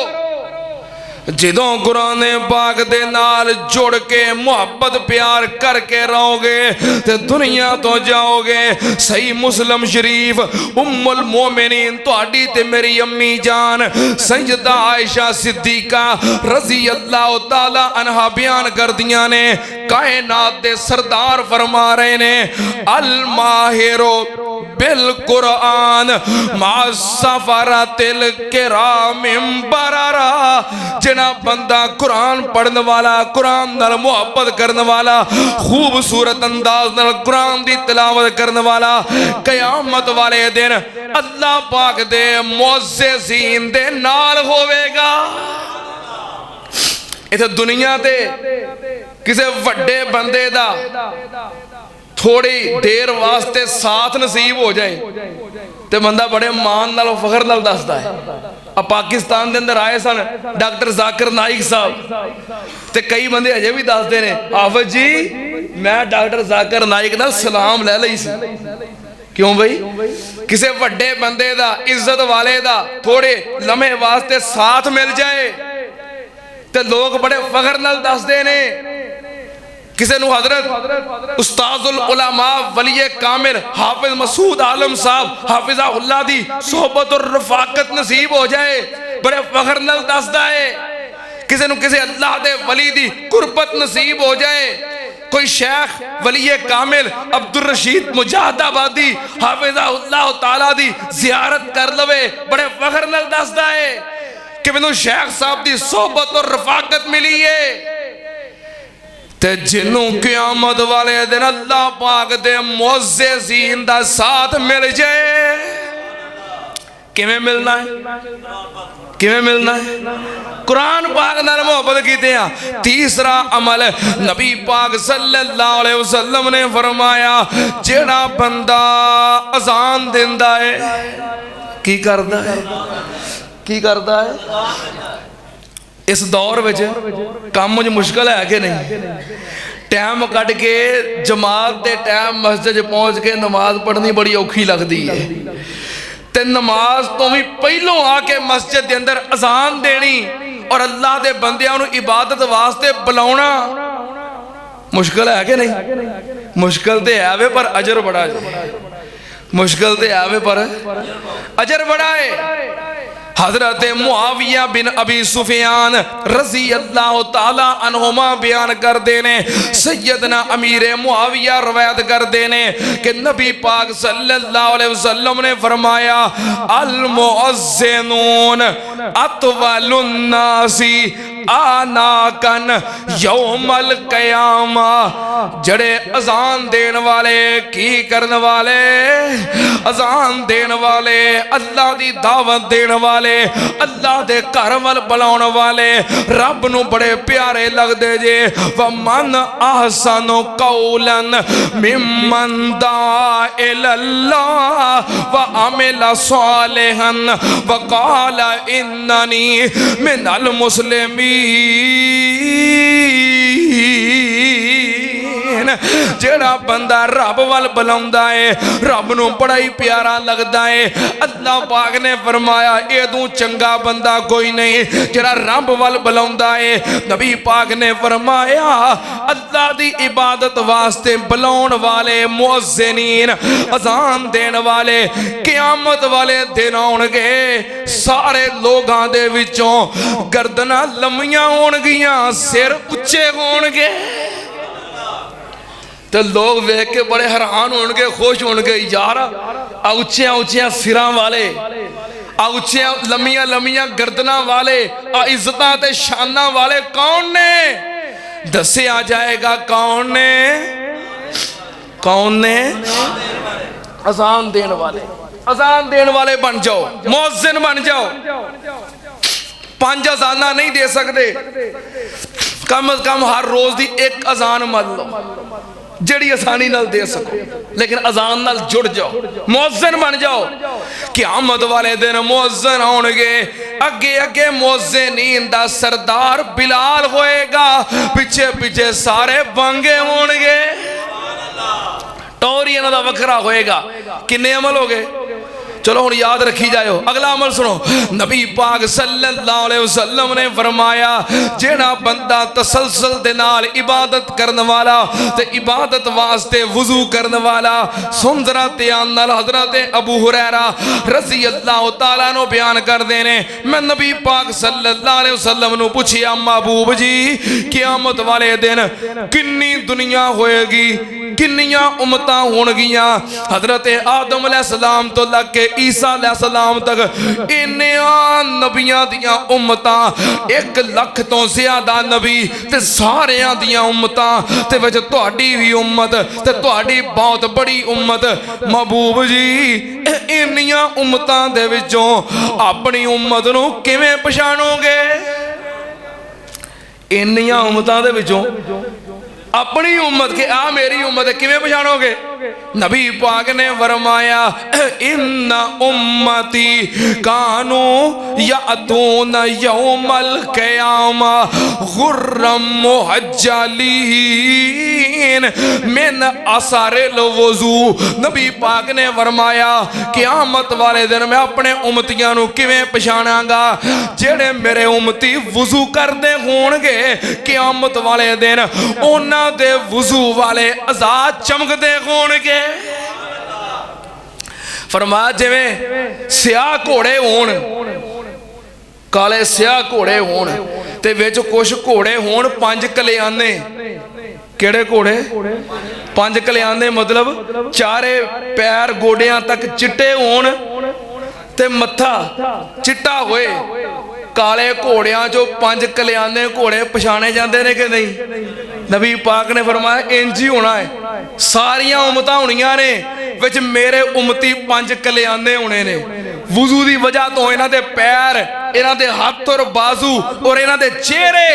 जिदों कुरान पाक दे नाल जुड़ के मुहब्बत प्यार करके रहोगे ते दुनिया तो जाओगे। सही मुस्लिम शरीफ उम्मुल मोमिनीन तुहाडी ते मेरी अम्मी जान सैयदा आयशा सिद्दीका रजी अल्लाह तआला अन्हा बयान कर दियां ने, कायनात दे सरदार फरमा रहे ने, अल माहिरो बिल कुरान मा सफरतिल किरामिम बरारा। जिना बंदा कुरान पढ़ने वाला, कुरान नाल मुहब्बत करने वाला, खूबसूरत अंदाज नाल कुरान दी तिलावत करने वाला, कयामत वाले दिन अल्लाह पाक दे मुअज़्ज़िज़ीन दे नाल होवेगा। इत्थे दुनिया ते किसी वड्डे बंदे दा थोड़ी देर वास्ते साथ नसीब हो जाए तो बंदा बड़े मान नाल फखर नाल दसदा है। अब पाकिस्तान के अंदर आए सन डॉक्टर जाकिर नाइक साहब, तो कई बंदे अजे भी दसते ने, हाफिज जी मैं डॉक्टर जाकिर नाइक नाल सलाम ले लई सी। क्यों भाई? किसी वड्डे बंदे दा, इज्जत वाले दा थोड़े लम्हे वास्ते साथ मिल जाए तो लोग बड़े फखर नाल दसदे ने। किसी नूं हजरत उस्ताजुल उलमा वली कामिल हाफिज मसूद आलम साहब हाफिज़ाहुल्लाह दी सोहबत और रफाकत नसीब हो जाए, बड़े फखर नाल दसदा है। किसी नूं किसी अल्लाह दे वली दी कुर्बत नसीब हो जाए, कोई शेख वली कामिल अब्दुल रशीद मुजाहिदाबादी हाफिज़ाहुल्लाह तआला दी ज़ियारत कर लवे, बड़े फखर नाल दसदा है कि मैनूं शेख साहब दी सोहबत और रफाकत मिली है। ते जिन्हों क़यामत वाले दिन अल्लाह पाक दे मुअज़्ज़िज़ीन दा साथ मिल जाए, किवें मिलना है? किवें मिलना है? कुरान पाक नाल मुहब्बत कीते हैं। तीसरा अमल नबी पाक सल्लल्लाहु अलैहि वसल्लम ने फरमाया, जेड़ा बंदा अजान दिंदा है, की करदा है? की करदा है? इस दौर में काम मुझे मुश्किल है कि नहीं? टाइम कट के जमात के टाइम मस्जिद पहुंच के नमाज पढ़नी बड़ी औखी लगती है, ते नमाज तो भी पहलों आके मस्जिद के अंदर अजान देनी और अल्लाह के बंदियां नूं इबादत वास्ते बुलाना मुश्किल है कि नहीं? मुश्किल तो है वे, पर अजर बड़ा है। मुश्किल तो है वे, पर अजर बड़ा है। हजरत मुआविया बिन अबी सुफियान रजी अल्लाह ताला अन्हुमा बयान कर देने, सैयदना अमीर मुआविया रवायत कर देने कि नबी पाक सल्लल्लाहु अलैहि वसल्लम ने फरमाया, अल मुअज्जिनून अतवलुन नासी आनाकन यौमल क़यामा। जड़े अजान देने वाले की करने वाले, अजान देने वाले, अल्लाह दी दावत देने वाले, अल्लाह दे घर वल बुलाने वाले रब नूं बड़े प्यारे लगदे जे। व मन अहसनु कौलन मिम्मन दा इलल्लाह व अमिला सालिहन व क़ाला इन्ननी मिनल मुस्लिमीन। जेड़ा बंदा रब वल बुलाउंदा है, रब नूं बड़ा ही प्यारा लगदा है। अल्लाह पाक ने फरमाया एदू चंगा बंदा कोई नहीं जेड़ा रब वल बुलाउंदा है। नबी पाक ने फरमाया अल्लाह दी इबादत वास्ते बुलाउण वाले मुअज्जिनीन, अजान देने वाले क़यामत वाले दिन आउणगे। सारे लोगां दे विचों गर्दनां लम्मियां होणगियां, सिर उच्चे होणगे, तो लोग वेख के बड़े हैरान होंगे, खुश होंगे, यार आ उच्चिया उच्चिया सिरां वाले, आ उच्चिया लम्मिया लम्मिया गर्दना वाले, आ इज्जतां ते शाना वाले कौन ने? दस्या जाएगा कौन ने? कौन ने? अजान देने वाले। अजान देने वाले बन जाओ, मुअज्जिन बन जाओ। 5 अजाना नहीं दे सकते, कम अज कम हर रोज की एक अजान मत लो जड़ी आसानी नाल दे सको, लेकिन अजान नाल जुड़ जाओ, मुअज्जिन बन जाओ। क़यामत वाले दिन मुअज्जिन होणगे, अगे अगे मुअज्जिनीन दा सरदार बिलाल होएगा, पिछे पिछे सारे बांगे होणगे। टोर इन्हां दा वखरा होएगा। किन्ने अमल हो गए? चलो हुण याद रखी जाओ। अगला अमल सुनो, नबी पाक सल्लल्लाहु अलैहि वसल्लम ने फरमाया जेड़ा बंदा तसलसल दे नाल इबादत करने वाला ते इबादत वास्ते वुजू करने वाला, सुन जरा ध्यान नाल, हजरत अबू हुरैरा रज़ी अल्लाह तआला नो बयान कर देने, मैं नबी पाक सल्लल्लाहु अलैहि वसल्लम नु पूछिया महबूब जी क़यामत वाले दिन किन्नी दुनिया होएगी, किन्नियां उम्मतां होणगियां? हजरत आदम अलैहिस्सलाम तो लग के ईसा अलैहिस्सलाम तक इन्नियां नबियां दियां उम्मतां, 1 लाख तो ज्यादा नबी ते सारियां दियां उम्मतां ते विच तुहाडी भी उम्मत ते तुहाडी बहुत बड़ी उम्मत। महबूब जी इन्नियां उम्मतां दे विचों अपनी उम्मत नूं किवें पछाणोगे? इन्नियां उम्मतां दे विचों अपनी उम्मत के आ मेरी उम्मत है किवें पछाणोगे? नबी पाक ने फरमाया इन्ना उम्मती कानू यातून यौमल क़यामा गुर्रम मुहज्जलीन मिन असरिल वुजू। नबी पाक ने फरमाया क़यामत वाले दिन मैं अपने उम्मतियां नूं किवें पछाणांगा? जेड़े मेरे उम्मती वुजू करदे होणगे क़यामत वाले दिन उन्हां दे वुजू वाले आजाद चमकदे होणगे। फरमाया जिवें स्याह घोड़े होण, काले स्याह घोड़े होण ते विच कुछ घोड़े होण 5 कल्याणे। केड़े घोड़े? 5 कल्याणे मतलब चारे पैर गोडियां तक चिट्टे होण ते मत्था चिट्टा होए। काले घोड़ियां चो 5 कल्याणे घोड़े पछाणे जाते हैं कि नहीं? नबी पाक ने फरमाया इंज ही होना है, सारिया उम्मतां होनियां ने, विच मेरे उम्मती 5 कल्याणे होने ने। वुजू की वजह तो इन्हां दे पैर, इन्हां दे हाथ और बाजू और इन्हां दे चेहरे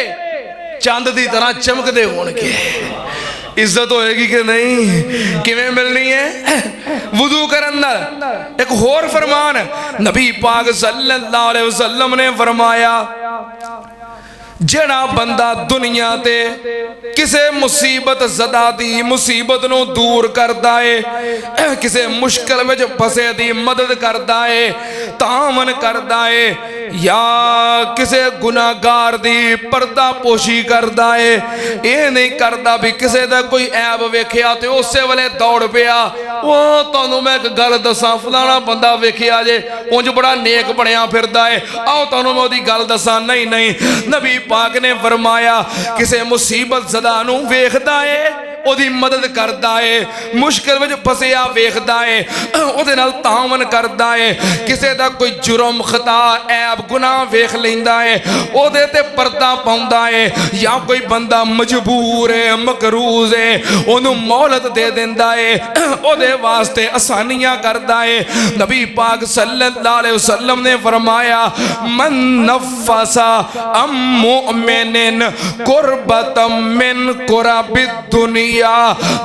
चंद की तरह चमकते होणगे। इज्जत होएगी कि नहीं? किवें मिलनी है? वुजू करन नाल। एक होर फरमान नबी पाक सल्लल्लाहु अलैहि वसल्लम ने फरमाया जेड़ा बंदा दुनिया ते किसे मुसीबत ज़दा दी मुसीबत नूं दूर करदा है, किसे मुश्किल विच फसे दी मदद करदा है, तामन करदा है, या किसे गुनाहगार दी पर्दा पोशी करदा है, ये नहीं करदा भी किसे दा कोई ऐब वेखिया ते उसे वेले दौड़ पिया ओ तुहानूं मैं एक गल दसां फलाना बंदा वेखिया जे उंज बड़ा नेक बनिया फिरदा है, आओ तुहानूं मैं ओदी गल दसां। नहीं नहीं, नबी पाक ने फरमाया किसे मुसीबत ज़दा नूं वेखदा है, ओदी मदद करदा है, मुश्किल विच फसिया वेखदा है, ओदे नाल तामन करदा है, किसे दा कोई जुर्म खता ऐब गुनाह वेख लैंदा है, ओदे ते पर्दा पाउंदा है, या कोई बंदा मजबूर है मकरूज है ओनू मोहलत दे देंदा है, ओदे वास्ते आसानियां करदा है। नबी पाक सल्लल्लाहु अलैहि वसल्लम ने फरमाया मन नफ़सा अम मुमिनिन कुर्बतम मिन कुरबिद दुनिया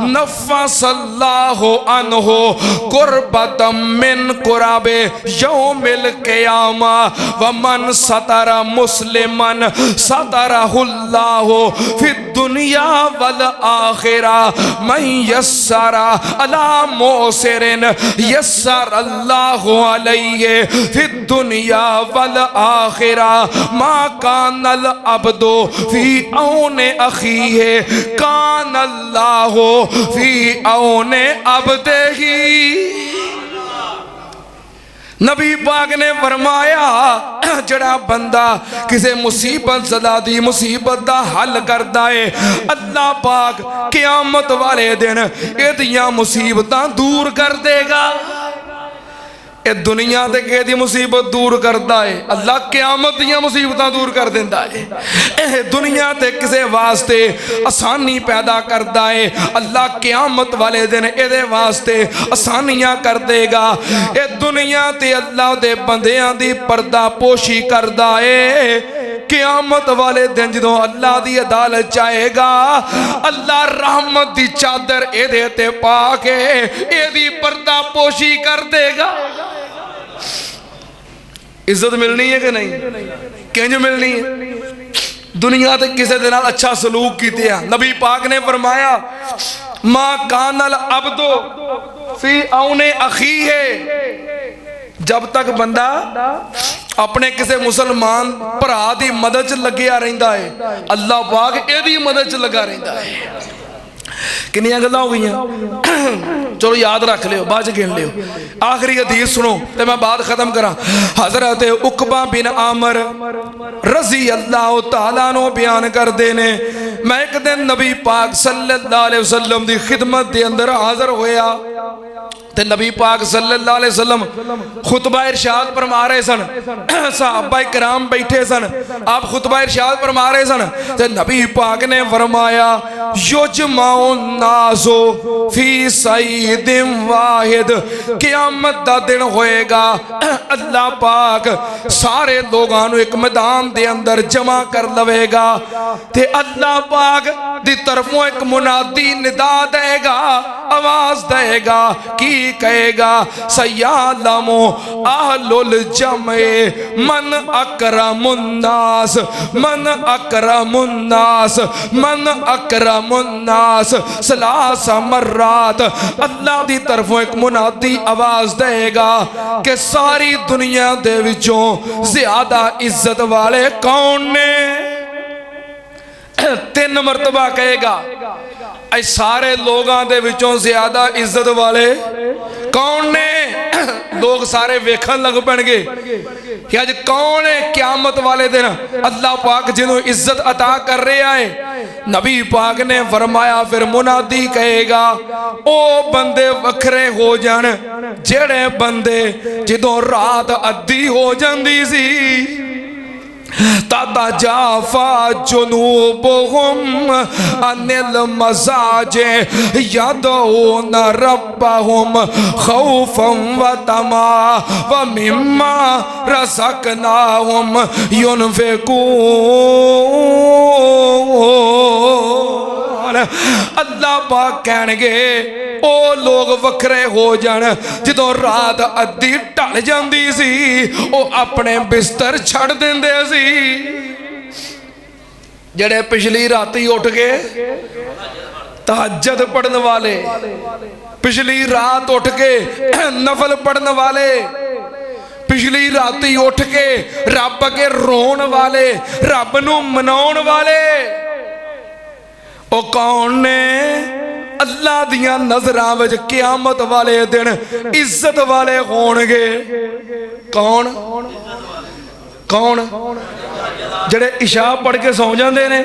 नफ़सल्लाहु अन्हु कुर्बतम मिन कुरबे यौमिल क़ियामा व मन सतरा मुस्लिमन सतरहुल्लाहु फिद दुनिया वल आखिरा मन यस्सरा अला मोसिरिन यस्सर अल्लाहु अलैहि फिद दुनिया वल आखिरा मा कानल अब्दु फी औने अखीहे कान अल्लाहु फी औने अब्दिही। नबी पाक ने फरमाया जड़ा बंदा किसी मुसीबत ज़दा दी मुसीबत दा हल करदा है, अल्लाह पाक क़यामत वाले दिन एदियां मुसीबतां दूर कर देगा। ए दुनिया ते किसी दी मुसीबत दूर करता है, अल्लाह क़यामत दियां मुसीबतां दूर कर देंदा है। ए दुनिया ते किसे वास्ते आसानी पैदा करता है, अल्लाह क़यामत वाले दिन एदे वास्ते आसानियां कर देगा। ए दुनिया ते अल्लाह दे बंदियां दी पर्दा पोशी करता है, क़यामत वाले दिन जो अल्लाह दी अदालत चाहेगा अल्लाह रहमत दी चादर एदे ते पा के एदी पर्दा पोशी कर देगा। इज्जत मिलनी है कि नहीं, किंज मिलनी है? दुनिया ते किसी दे नाल अच्छा सलूक कीते आ। नबी पाक ने फरमाया मा कानल अब्दो फी औने अखी है, जब तक बंदा अपने किसी मुसलमान भरा दी मदद च लग्या रहिंदा है अल्लाह पाक एदी मदद च लगा रहिंदा है। किन्नियां गल्लां हो गईयां, चलो याद रख लियो, बाद च गिन लियो। आखिरी हदीस सुनो ते मैं बात खत्म करा। हजरत उकबा बिन आमर रजी अल्लाह तआला नो बयान करते ने, मैं एक दिन नबी पाक सल्लल्लाहु अलैहि वसल्लम दी खिदमत दे अंदर हाजिर होया ते नबी पाक सल्लल्लाहु अलैहि वसल्लम खुतबा इरशाद फरमा रहे सन, सहाबा किराम बैठे सन, आप खुतबा इरशाद फरमा रहे सन ते नबी पाक ने फरमाया युजमाउन नासो फी सईदिन वाहिद, क़यामत दा दिन होएगा अल्लाह पाक सारे लोगों को एक मैदान दे अंदर जमा कर लवेगा ते अल्लाह पाक दी तरफों एक मुनादी निदा देगा, आवाज देगा, की कहेगा सयालमो अहलुल जमे मन अकरमुन्नास मन अकरमुन्नास मन अकरमुन्नास सलासा मर्रात। अल्लाह दी तरफों एक मुनादी आवाज देगा कि सारी दुनिया दे विचों ज्यादा इज्जत वाले कौन ने? 3 मरतबा कहेगा ऐ सारे लोगों दे विचों ज्यादा इज्जत वाले कौन ने? लोग सारे वेखन लग पैणगे कि अज कौन है क़यामत वाले दिन अल्लाह पाक जिन्हों इज्जत अता कर रहा है। नबी पाक ने फरमाया फिर मुनादी कहेगा ओ बंदे वखरे हो जान जेड़े बंदे जदों रात अद्धी हो जाती सी ताता जाफा जुनूबुहुम अनिल मज़ाजे यदऊन रब्बहुम खौफन व तमा व मिम्मा रज़क़नाहुम युनफ़िकून। अल्लाह पाक कहणगे ओ लोग वखरे हो जान जदों रात अद्धी ढल जाती सी ओ अपने बिस्तर छड़ देंदे सी। ਜਿਹੜੇ ਪਿਛਲੀ ਰਾਤੀ ਉੱਠ ਕੇ तहज्जुद पढ़ने वाले, पिछली रात उठ के नफल पढ़ने वाले, पिछली राती उठ के रब अगे रोन वाले, रब नू मनाउण वाले, ओ कौन ने? अल्लाह दियां नज़रां विच क़यामत वाले दिन इज्जत वाले होणगे। कौन कौन? ਜਿਹੜੇ इशा पढ़ के सौ जाते ने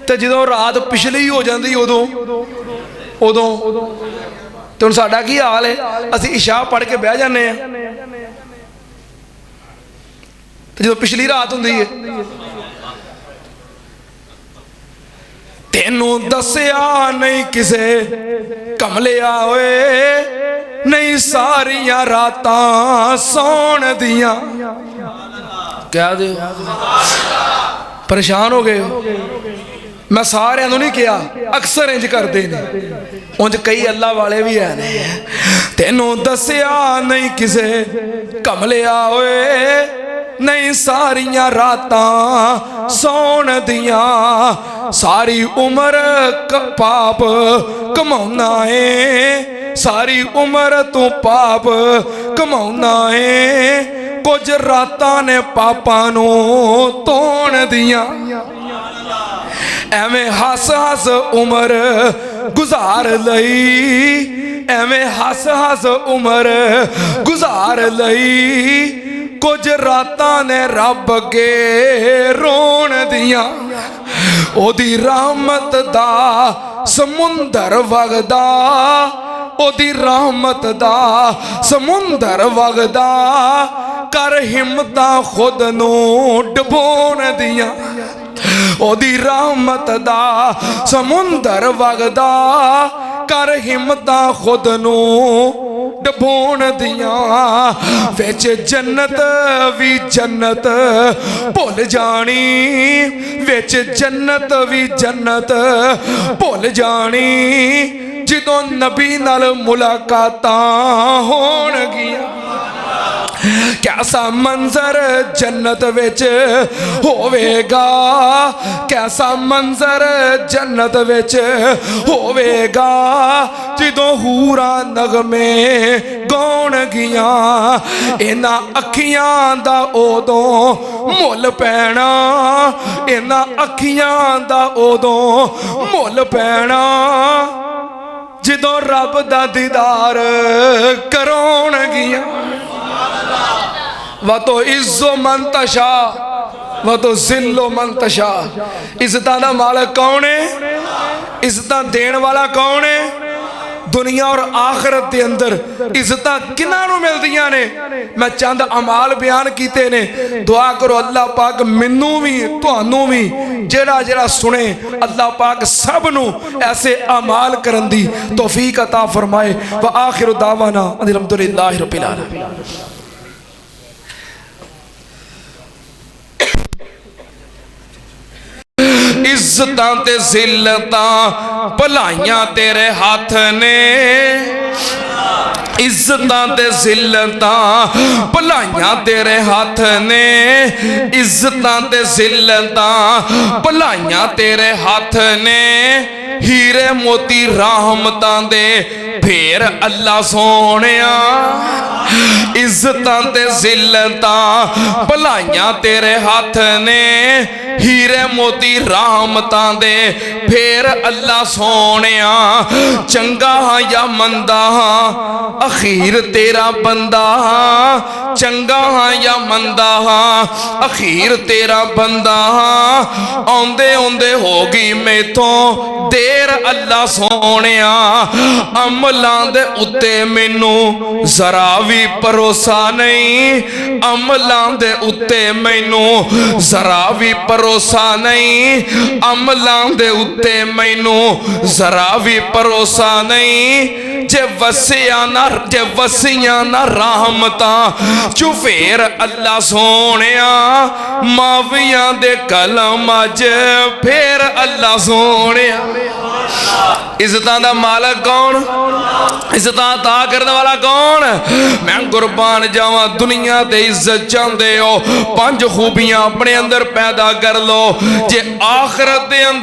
ते ਜਦੋਂ रात पिछली हो जाती उदों उदों ते हुण साडा की हाल है? असीं इशा पढ़ के बह जाने आ ते ਜਦੋਂ पिछली रात हुंदी है तेनू दस्सिया नहीं किसे कमलिया होए, नहीं सारियां रातां सौण दियां। क्या दे परेशान हो गए हो? मैं सारे नहीं किया, अक्सर इंज करते हैं, उंज कई अल्लाह वाले भी है ने। तेनू दस्सिया नहीं किसे कमलिया होए, नहीं सारियां रातां सौण दियां, सारी उम्र पाप कमाउना है, सारी उम्र तू पाप कमाउना है, कुछ रातां ने पापां नू धोण दियां। एवें हस हस उम्र गुजार लई, एवें हस हस उम्र गुजार लई, कुछ रातां ने रब अगे रोण दियां। ओदी रहमत दा समुंदर वगदा, ओदी रहमत दा समुंदर वगदा, कर हिम्मतां खुद नू डबोण दियां। ओदी रहमत दा समुंदर वगदा, कर हिम्मतां खुद नू डबोण दियां। विच जन्नत भी जन्नत भुल जानी, विच जन्नत भी जन्नत भुल जानी, जिदों नबी नाल मुलाकातां होणगियां। कैसा मंजर जन्नत विच होवेगा, कैसा मंजर जन्नत विच होवेगा, जिदों हूरां नगमे गाउणगियां। इन्हां अखियां दा उदों मुल पैना, इन्हां अखियां दा उदों मुल पैना, जिदों रब दा दीदार कराउणगियां। व तो इज्जो मन तशा व तो जिल्लो मन तशा। इज्जतां दा मालिक कौन है? इज्जतां देण वाला कौन है? दुनिया और आखिरत के अंदर इज्जतां किन्हां नूं मिलदियां ने? मैं चंद अमाल बयान कीते ने। दुआ करो अल्लाह पाक मैनू भी तुहानू भी जेड़ा जेड़ा सुने अल्लाह पाक सब नूं ऐसे अमाल करन दी तौफीक अता फरमाए। व आखिर दावाना अल्हम्दुलिल्लाहि रब्बिल आलमीन। इज्जतां ते जिल्लतां भलाइयां तेरे हाथ ने, इज्जतां ते जिल्लतां भलाइयां तेरे हाथ ने, इज्जतां ते जिल्लतां भलाइयां तेरे हाथ ने, हीरे मोती रहमतां दे फेर अल्लाह सोहणिया। इज्जतां ते जिल्लतां भलाइयां तेरे हाथ ने, हीरे मोती रहमतां दे फेर अल्लाह सोहणिया। चंगा हां या मंदा हां अखीर तेरा बंदा हां, चंगा हां या मंदा हां अखीर तेरा बंदा हां। आउंदे आउंदे हो गई मैथों देर अल्लाह सोहणिया। अमलां दे उत्ते मैनू जरा भी भरोसा नहीं, अमलां दे उत्ते मैनू जरा भी भरोसा नहीं, अमलां दे उत्ते मैनू जरा भी भरोसा नहीं। जे वसिया ना रहमतां चुफेर अल्लाह सोहणिया। मावियां दे कलम अज फेर अल्लाह सोहणिया। इज्जतां दा मालक कौन? इज्जतां अता करने वाला कौन? मैं कुर्बान जावां, दुनिया ते इज्जत चाहते हो 5 खूबियां अपने अंदर पैदा कर लो, जे आखिरत दे अंदर